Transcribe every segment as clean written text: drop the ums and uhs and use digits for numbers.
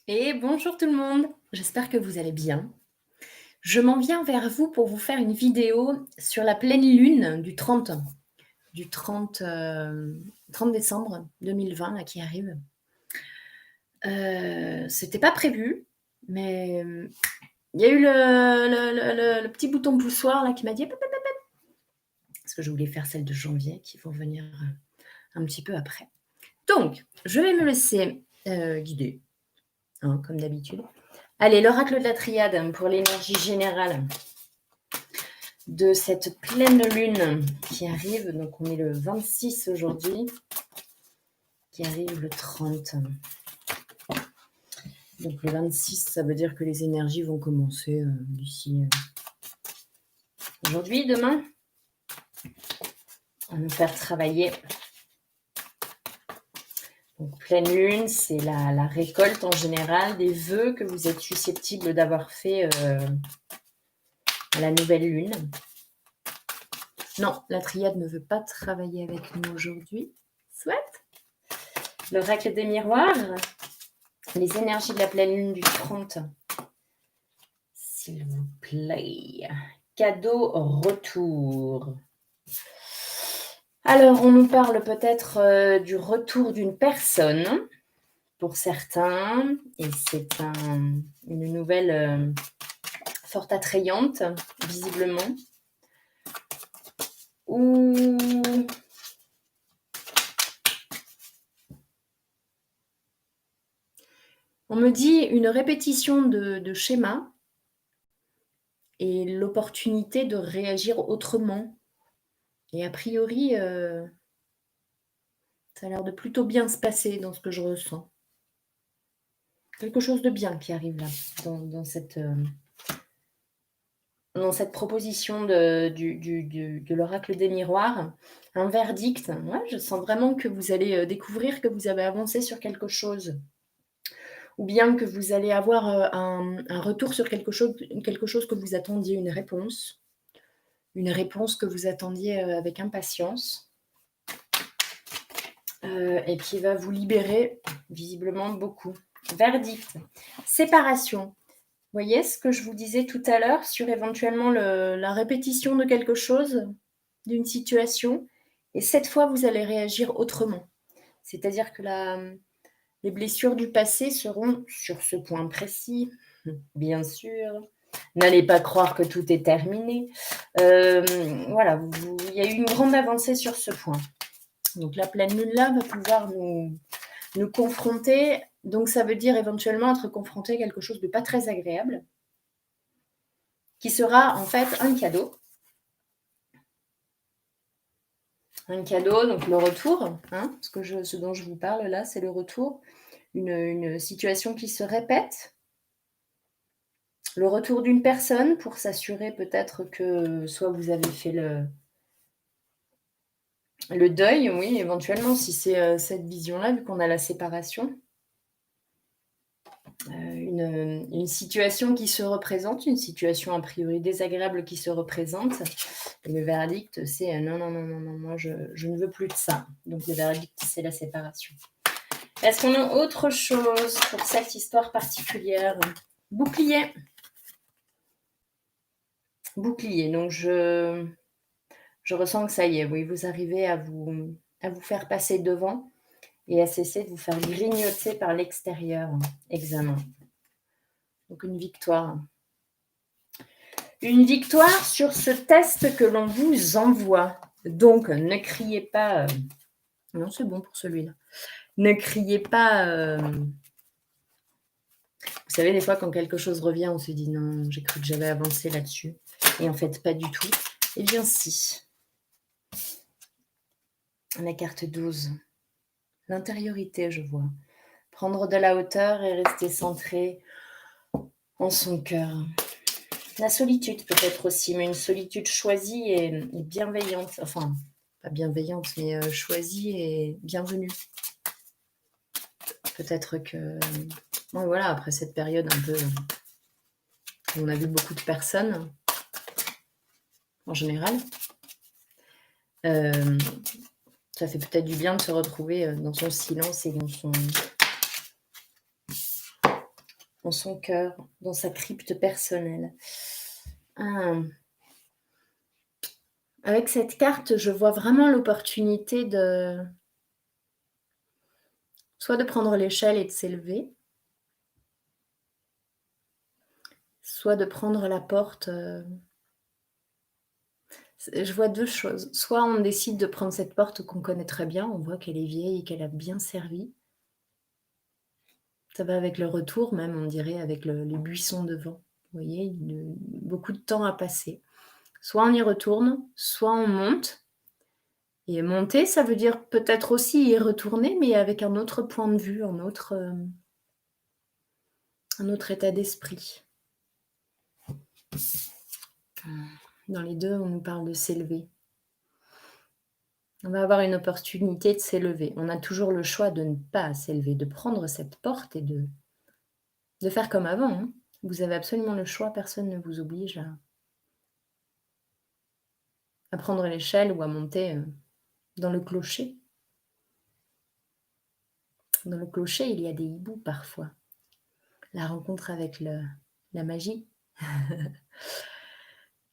Et bonjour tout le monde, j'espère que vous allez bien. Je m'en viens vers vous pour vous faire une vidéo sur la pleine lune du 30 décembre 2020 là, qui arrive. C'était pas prévu, mais il y a eu le petit bouton poussoir là qui m'a dit: parce que je voulais faire celle de janvier qui vont venir un petit peu après. Donc, je vais me laisser guider, hein, comme d'habitude. Allez, l'oracle de la triade pour l'énergie générale de cette pleine lune qui arrive. Donc, on est le 26 aujourd'hui, qui arrive le 30. Donc, le 26, ça veut dire que les énergies vont commencer d'ici aujourd'hui, demain, à nous faire travailler. Donc, pleine lune, c'est la récolte en général des vœux que vous êtes susceptibles d'avoir fait à la nouvelle lune. Non, la triade ne veut pas travailler avec nous aujourd'hui. Soit. L'oracle des miroirs, les énergies de la pleine lune du 30. S'il vous plaît. Cadeau retour. Alors, on nous parle peut-être du retour d'une personne pour certains, et c'est une nouvelle fort attrayante, visiblement. Ou on me dit une répétition de schéma et l'opportunité de réagir autrement. Et a priori, ça a l'air de plutôt bien se passer dans ce que je ressens. Quelque chose de bien qui arrive là, dans cette proposition de l'oracle des miroirs. Un verdict. Ouais, je sens vraiment que vous allez découvrir que vous avez avancé sur quelque chose. Ou bien que vous allez avoir un retour sur quelque chose que vous attendiez, une réponse que vous attendiez avec impatience. Et qui va vous libérer visiblement beaucoup. Verdict. Séparation. Vous voyez ce que je vous disais tout à l'heure sur éventuellement la répétition de quelque chose, d'une situation, et cette fois, vous allez réagir autrement. C'est-à-dire que les blessures du passé seront sur ce point précis, bien sûr. N'allez pas croire que tout est terminé. Voilà, il y a eu une grande avancée sur ce point. Donc la pleine lune-là va pouvoir nous confronter. Donc ça veut dire éventuellement être confronté à quelque chose de pas très agréable, qui sera en fait un cadeau. Un cadeau, donc le retour, hein, ce dont je vous parle là, c'est le retour. Une situation qui se répète. Le retour d'une personne pour s'assurer peut-être que soit vous avez fait le deuil, oui, éventuellement, si c'est cette vision-là, vu qu'on a la séparation. Une situation qui se représente, une situation a priori désagréable qui se représente. Et le verdict, c'est non, moi je ne veux plus de ça. Donc le verdict, c'est la séparation. Est-ce qu'on a autre chose pour cette histoire particulière? Bouclier. Bouclier. Donc je ressens que ça y est, oui, vous arrivez à vous faire passer devant et à cesser de vous faire grignoter par l'extérieur. Examen. Donc une victoire. Une victoire sur ce test que l'on vous envoie. Donc, ne criez pas. Non, c'est bon pour celui-là. Ne criez pas. Vous savez, des fois, quand quelque chose revient, on se dit non, j'ai cru que j'avais avancé là-dessus. Et en fait, pas du tout. Eh bien, si. La carte 12. L'intériorité, je vois. Prendre de la hauteur et rester centré en son cœur. La solitude peut-être aussi, mais une solitude choisie et bienveillante. Enfin, pas bienveillante, mais choisie et bienvenue. Peut-être que... Bon, voilà, après cette période un peu... On a vu beaucoup de personnes, en général. Ça fait peut-être du bien de se retrouver dans son silence et dans son... dans son cœur, dans sa crypte personnelle. Ah. Avec cette carte, je vois vraiment l'opportunité soit de prendre l'échelle et de s'élever, soit de prendre la porte, je vois 2 choses. Soit on décide de prendre cette porte qu'on connaît très bien, on voit qu'elle est vieille et qu'elle a bien servi. Ça va avec le retour même, on dirait, avec les buissons devant. Vous voyez, beaucoup de temps à passer. Soit on y retourne, soit on monte. Et monter, ça veut dire peut-être aussi y retourner, mais avec un autre point de vue, un autre état d'esprit. Dans les 2, on nous parle de s'élever. On va avoir une opportunité de s'élever. On a toujours le choix de ne pas s'élever, de prendre cette porte et de faire comme avant, hein. Vous avez absolument le choix, personne ne vous oblige à prendre l'échelle ou à monter, dans le clocher. Dans le clocher, il y a des hiboux parfois. La rencontre avec la magie.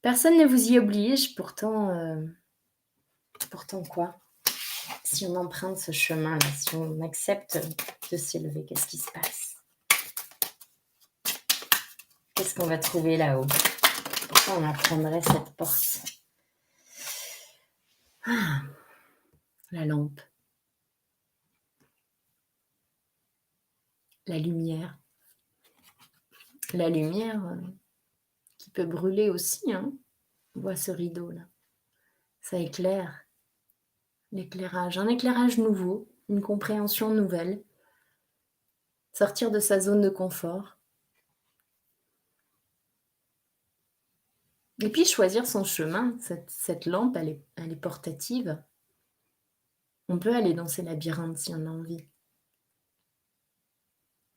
Personne ne vous y oblige, pourtant quoi? Si on emprunte ce chemin-là, si on accepte de s'élever, qu'est-ce qui se passe? Qu'est-ce qu'on va trouver là-haut? Pourquoi on apprendrait cette porte? Ah, la lampe. La lumière. La lumière qui peut brûler aussi, hein. On voit ce rideau-là. Ça éclaire. L'éclairage. Un éclairage nouveau, une compréhension nouvelle. Sortir de sa zone de confort. Et puis choisir son chemin. Cette lampe, elle est portative. On peut aller dans ces labyrinthes si on a envie.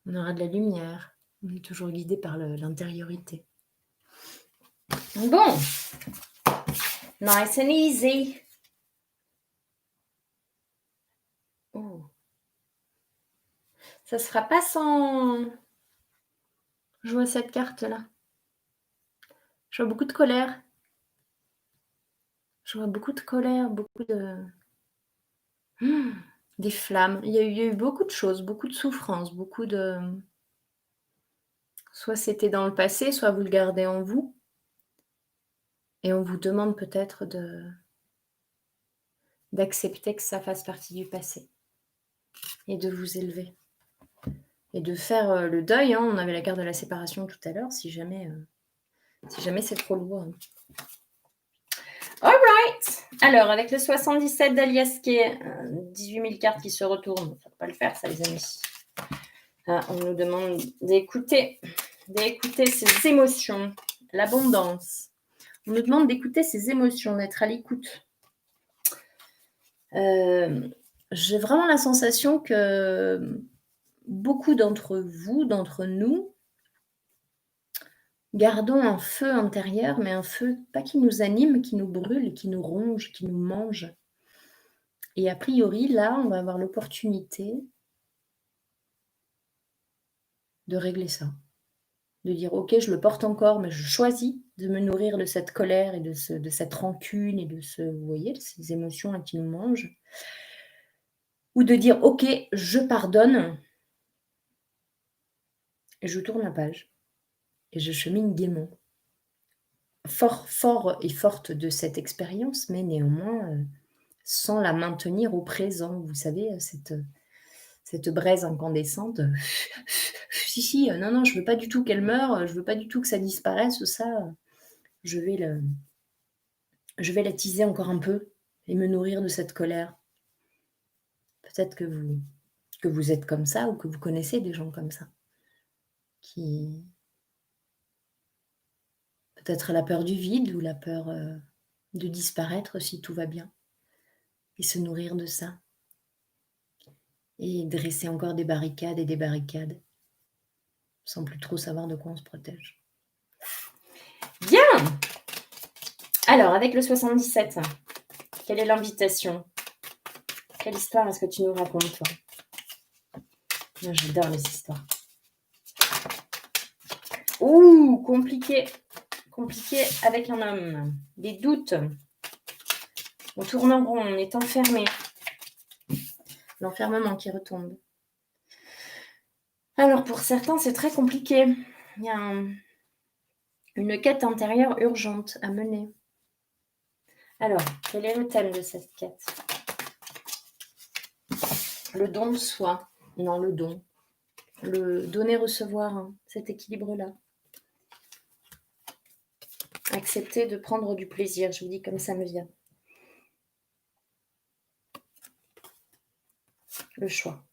On aura de la lumière. On est toujours guidé par l'intériorité. Bon. Nice and easy. Oh. Ça se fera pas sans... Je vois cette carte-là. Je vois beaucoup de colère. Je vois beaucoup de colère, beaucoup de... Des flammes. Il y a eu beaucoup de choses, beaucoup de souffrances, beaucoup de... Soit c'était dans le passé, soit vous le gardez en vous. Et on vous demande peut-être d'accepter que ça fasse partie du passé. Et de vous élever. Et de faire le deuil. Hein. On avait la carte de la séparation tout à l'heure, si jamais c'est trop lourd. Hein. All right. Alors, avec le 77 d'Alias qui est 18 000 cartes qui se retournent, ça ne va pas le faire, ça, les amis. On nous demande d'écouter ses émotions, l'abondance. On nous demande d'écouter ses émotions, d'être à l'écoute. J'ai vraiment la sensation que beaucoup d'entre vous, d'entre nous, gardons un feu intérieur, mais un feu, pas qui nous anime, qui nous brûle, qui nous ronge, qui nous mange. Et a priori, là, on va avoir l'opportunité de régler ça. De dire, ok, je le porte encore, mais je choisis de me nourrir de cette colère et de cette rancune et vous voyez, de ces émotions là qui nous mangent. Ou de dire, ok, je pardonne, et je tourne la page. Et je chemine gaiement. Fort et forte de cette expérience, mais néanmoins, sans la maintenir au présent. Vous savez, cette braise incandescente. Si, non, je veux pas du tout qu'elle meure, je veux pas du tout que ça disparaisse, ça. Je vais l'attiser encore un peu et me nourrir de cette colère. Peut-être que vous êtes comme ça ou que vous connaissez des gens comme ça. Qui peut-être la peur du vide ou la peur de disparaître si tout va bien. Et se nourrir de ça. Et dresser encore des barricades et des barricades. Sans plus trop savoir de quoi on se protège. Bien! Alors, avec le 77, quelle est l'invitation? Quelle histoire est-ce que tu nous racontes, toi? Moi, j'adore les histoires. Ouh, compliqué. Compliqué avec un homme. Des doutes. On tourne en rond, on est enfermé. L'enfermement qui retombe. Alors, pour certains, c'est très compliqué. Il y a une quête intérieure urgente à mener. Alors, quel est le thème de cette quête? Le don de soi. Non, le don. Le donner-recevoir, hein, cet équilibre-là. Accepter de prendre du plaisir, je vous dis comme ça me vient. Le choix.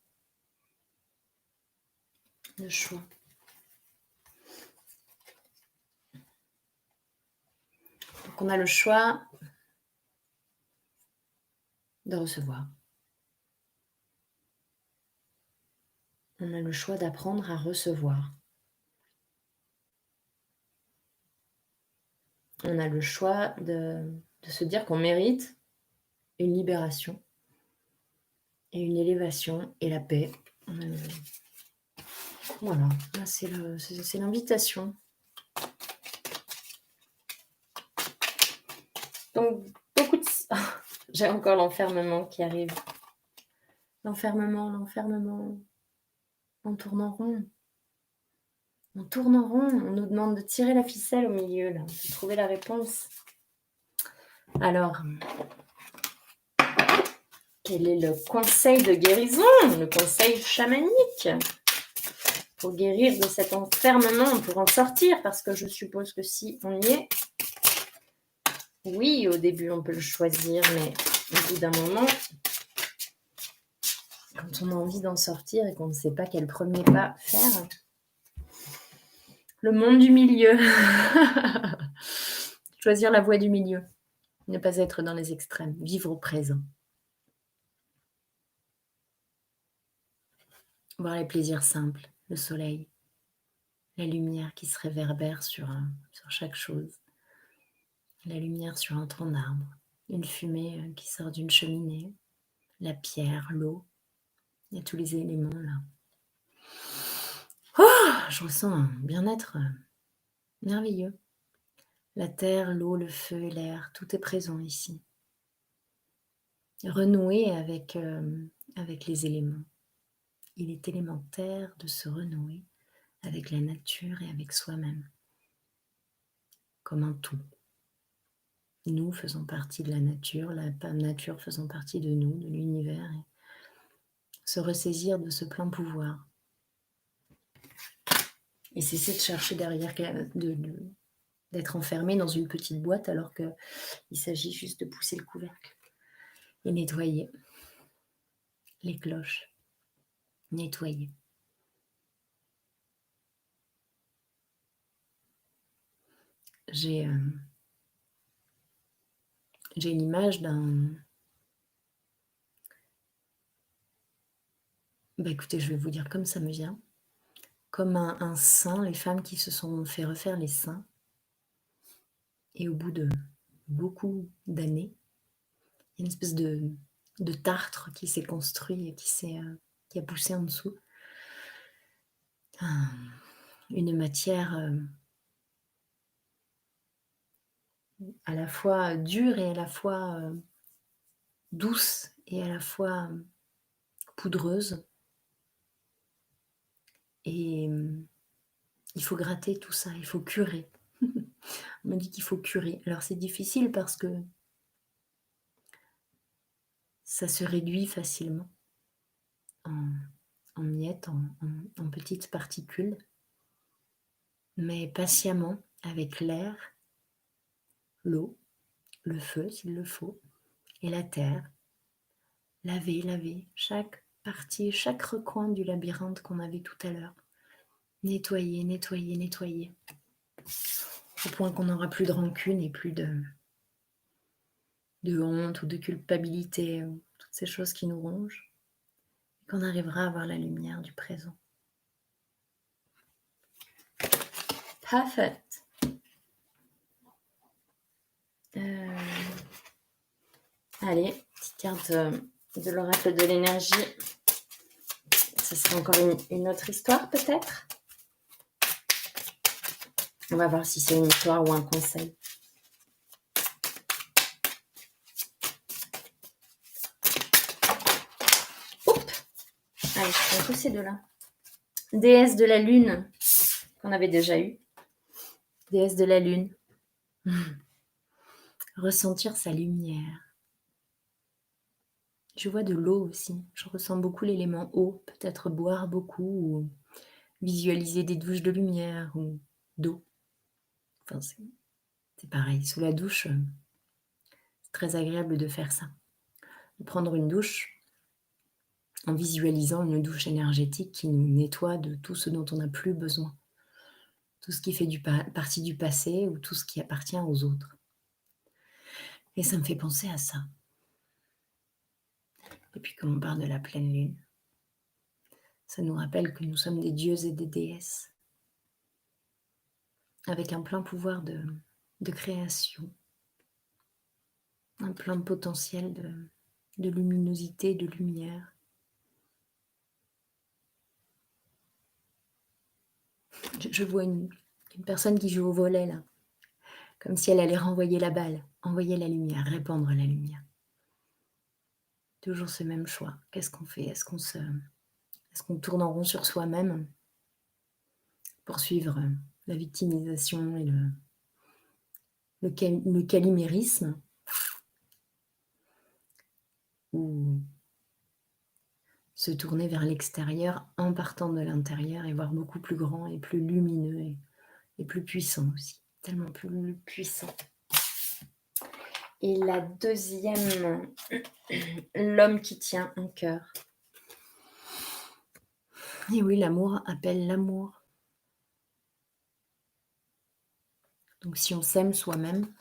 Le choix. Donc on a le choix de recevoir. On a le choix d'apprendre à recevoir. On a le choix de se dire qu'on mérite une libération et une élévation et la paix. Voilà, là c'est l'invitation. Donc, beaucoup de... J'ai encore l'enfermement qui arrive. L'enfermement. On tourne en rond. On tourne en rond. On nous demande de tirer la ficelle au milieu, là, de trouver la réponse. Alors, quel est le conseil de guérison, le conseil chamanique pour guérir de cet enfermement, pour en sortir? Parce que je suppose que si on y est, oui, au début, on peut le choisir, mais au bout d'un moment, quand on a envie d'en sortir et qu'on ne sait pas quel premier pas faire, le monde du milieu. Choisir la voie du milieu. Ne pas être dans les extrêmes. Vivre au présent. Voir les plaisirs simples. Le soleil. La lumière qui se réverbère sur chaque chose. La lumière sur un tronc d'arbre. Une fumée qui sort d'une cheminée. La pierre, l'eau. Il y a tous les éléments là. Oh, je ressens un bien-être merveilleux. La terre, l'eau, le feu et l'air, tout est présent ici. Renouer avec les éléments. Il est élémentaire de se renouer avec la nature et avec soi-même, comme un tout. Nous faisons partie de la nature faisant partie de nous, de l'univers, et se ressaisir de ce plein pouvoir. Et cesser de chercher derrière, d'être enfermé dans une petite boîte alors qu'il s'agit juste de pousser le couvercle et nettoyer les cloches. Nettoyer. J'ai une image d'un... écoutez, je vais vous dire comme ça me vient. Comme un sein, les femmes qui se sont fait refaire les seins. Et au bout de beaucoup d'années, il y a une espèce de tartre qui s'est construit et qui a poussé en dessous. Une matière à la fois dure et à la fois douce et à la fois poudreuse. Et il faut gratter tout ça, il faut curer. On me dit qu'il faut curer. Alors c'est difficile parce que ça se réduit facilement en miettes, en petites particules. Mais patiemment, avec l'air, l'eau, le feu s'il le faut, et la terre, laver chaque partie, chaque recoin du labyrinthe qu'on avait tout à l'heure. Nettoyer. Au point qu'on n'aura plus de rancune et plus de honte ou de culpabilité, ou toutes ces choses qui nous rongent, et qu'on arrivera à voir la lumière du présent. Perfect. Allez, petite carte de l'oracle de l'énergie. Ce sera encore une autre histoire peut-être. On va voir si c'est une histoire ou un conseil. Oups! Allez, je prends tous ces deux-là. Déesse de la lune, qu'on avait déjà eu. Déesse de la lune. Ressentir sa lumière. Je vois de l'eau aussi. Je ressens beaucoup l'élément eau. Peut-être boire beaucoup ou visualiser des douches de lumière ou d'eau. Enfin, c'est pareil. Sous la douche, c'est très agréable de faire ça. De prendre une douche en visualisant une douche énergétique qui nous nettoie de tout ce dont on n'a plus besoin. Tout ce qui fait partie du passé ou tout ce qui appartient aux autres. Et ça me fait penser à ça. Et puis comme on parle de la pleine lune, ça nous rappelle que nous sommes des dieux et des déesses, avec un plein pouvoir de création, un plein potentiel de luminosité, de lumière. Je vois une personne qui joue au volley là, comme si elle allait renvoyer la balle, envoyer la lumière, répandre la lumière. Toujours ce même choix. Qu'est-ce qu'on fait? Est-ce qu'on tourne en rond sur soi-même pour suivre la victimisation et le calimérisme, ou se tourner vers l'extérieur en partant de l'intérieur et voir beaucoup plus grand et plus lumineux et plus puissant aussi, tellement plus puissant. Et la deuxième, l'homme qui tient un cœur. Et oui, l'amour appelle l'amour. Donc si on s'aime soi-même,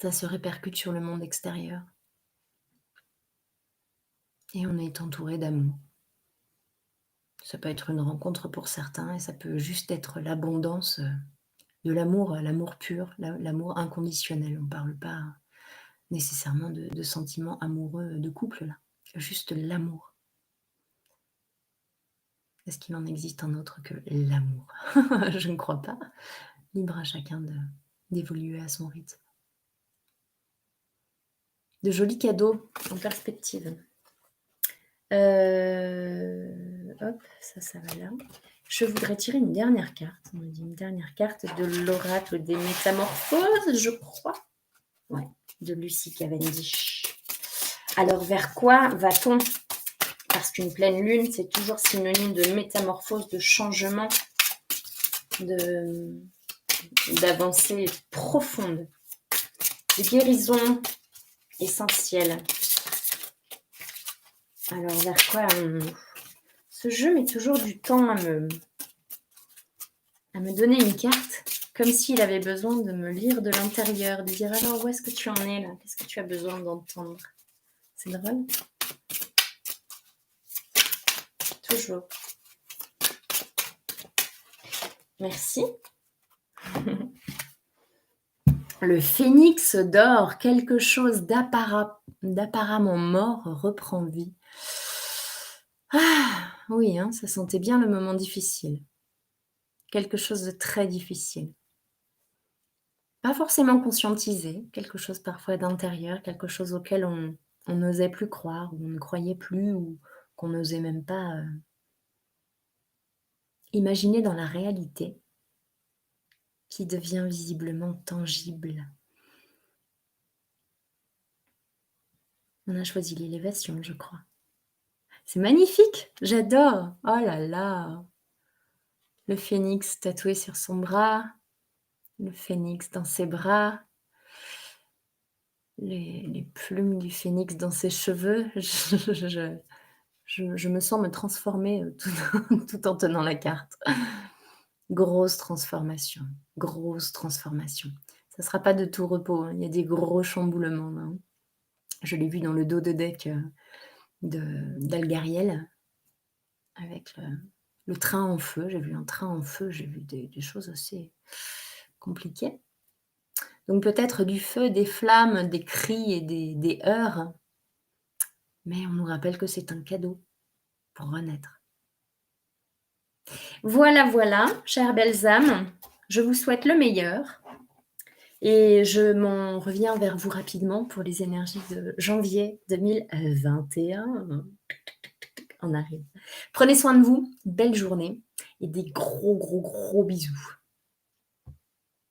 ça se répercute sur le monde extérieur. Et on est entouré d'amour. Ça peut être une rencontre pour certains et ça peut juste être l'abondance de l'amour, l'amour pur, l'amour inconditionnel. On ne parle pas nécessairement de sentiments amoureux de couple, là. Juste l'amour. Est-ce qu'il en existe un autre que l'amour? Je ne crois pas. Libre à chacun d'évoluer à son rythme. De jolis cadeaux en perspective. Hop, ça va là. Je voudrais tirer une dernière carte. On me dit une dernière carte de l'oracle des métamorphoses, je crois. Ouais, de Lucie Cavendish. Alors, vers quoi va-t-on? Parce qu'une pleine lune, c'est toujours synonyme de métamorphose, de changement, d'avancée profonde, de guérison essentielle. Alors, vers quoi ce jeu met toujours du temps à me donner une carte, comme s'il avait besoin de me lire de l'intérieur, de dire alors où est-ce que tu en es là? Qu'est-ce que tu as besoin d'entendre? C'est drôle. Toujours. Merci. Le phénix dort, quelque chose d'apparemment mort reprend vie. Ah, oui, hein, ça sentait bien le moment difficile. Quelque chose de très difficile. Pas forcément conscientisé, quelque chose parfois d'intérieur, quelque chose auquel on n'osait plus croire, ou on ne croyait plus, ou qu'on n'osait même pas imaginer dans la réalité, qui devient visiblement tangible. On a choisi l'élévation, je crois. C'est magnifique, j'adore. Oh là là. Le phénix tatoué sur son bras, le phénix dans ses bras, les plumes du phénix dans ses cheveux. Je me sens me transformer tout en tenant la carte. Grosse transformation, grosse transformation. Ça ne sera pas de tout repos, hein. Il y a des gros chamboulements, hein. Je l'ai vu dans le dos de deck d'Algariel, avec le train en feu. J'ai vu un train en feu, j'ai vu des choses assez compliquées. Donc peut-être du feu, des flammes, des cris et des heurts, mais on nous rappelle que c'est un cadeau pour renaître. Voilà, voilà, chères belles âmes, je vous souhaite le meilleur et je m'en reviens vers vous rapidement pour les énergies de janvier 2021. On arrive. Prenez soin de vous, belle journée et des gros, gros, gros bisous.